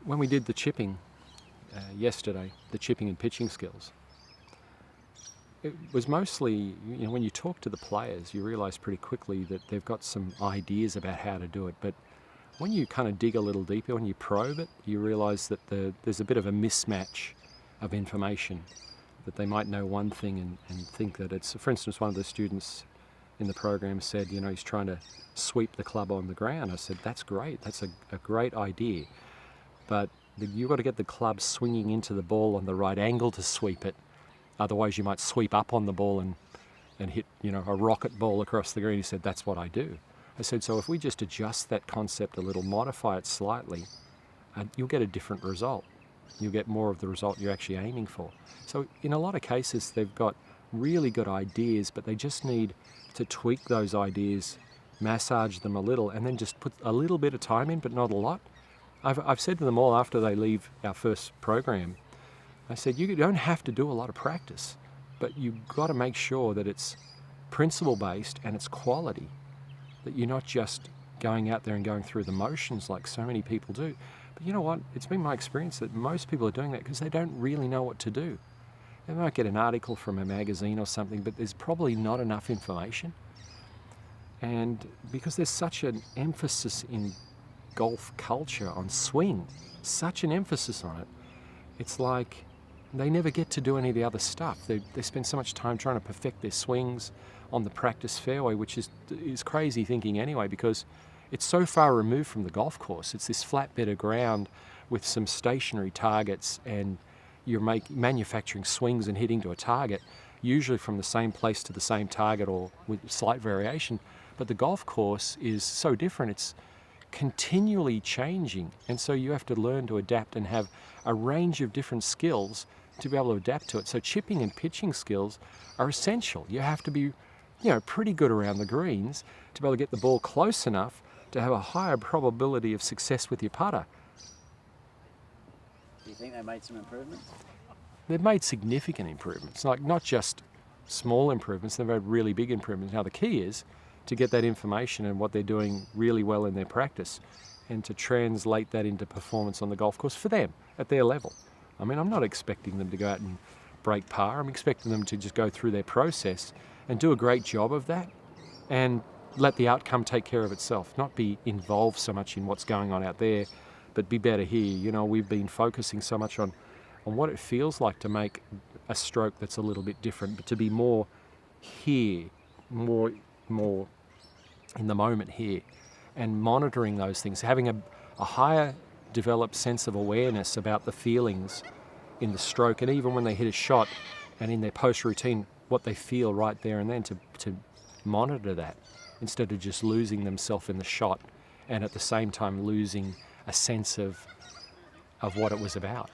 When we did the chipping yesterday, the chipping and pitching skills, it was mostly, when you talk to the players, you realise pretty quickly that they've got some ideas about how to do it. But when you kind of dig a little deeper, when you probe it, you realise that there's a bit of a mismatch of information, that they might know one thing and think that it's, for instance, one of the students in the program said, he's trying to sweep the club on the ground. I said, that's great, that's a great idea. But you've got to get the club swinging into the ball on the right angle to sweep it. Otherwise you might sweep up on the ball and hit, a rocket ball across the green. He said, that's what I do. I said, so if we just adjust that concept a little, modify it slightly, you'll get a different result. You'll get more of the result you're actually aiming for. So in a lot of cases, they've got really good ideas, but they just need to tweak those ideas, massage them a little, and then just put a little bit of time in, but not a lot. I've said to them all after they leave our first program, I said, you don't have to do a lot of practice, but you've got to make sure that it's principle-based and it's quality, that you're not just going out there and going through the motions like so many people do. But you know what? It's been my experience that most people are doing that because they don't really know what to do. They might get an article from a magazine or something, but there's probably not enough information. And because there's such an emphasis in golf culture on swing, such an emphasis on it, it's like they never get to do any of the other stuff. They spend so much time trying to perfect their swings on the practice fairway, which is crazy thinking anyway, because it's so far removed from the golf course. It's this flat bit of ground with some stationary targets, and you're manufacturing swings and hitting to a target, usually from the same place to the same target or with slight variation. But the golf course is so different. It's continually changing, and so you have to learn to adapt and have a range of different skills to be able to adapt to it. So chipping and pitching skills are essential. You have to be pretty good around the greens to be able to get the ball close enough to have a higher probability of success with your putter. Do you think they made some improvements? They've made significant improvements, like not just small improvements, they've made really big improvements. Now the key is to get that information and what they're doing really well in their practice and to translate that into performance on the golf course for them at their level. I mean, I'm not expecting them to go out and break par. I'm expecting them to just go through their process and do a great job of that and let the outcome take care of itself, not be involved so much in what's going on out there, but be better here. We've been focusing so much on what it feels like to make a stroke that's a little bit different, but to be more here, more in the moment here, and monitoring those things, having a higher developed sense of awareness about the feelings in the stroke, and even when they hit a shot and in their post-routine, what they feel right there and then, to monitor that instead of just losing themselves in the shot and at the same time losing a sense of what it was about.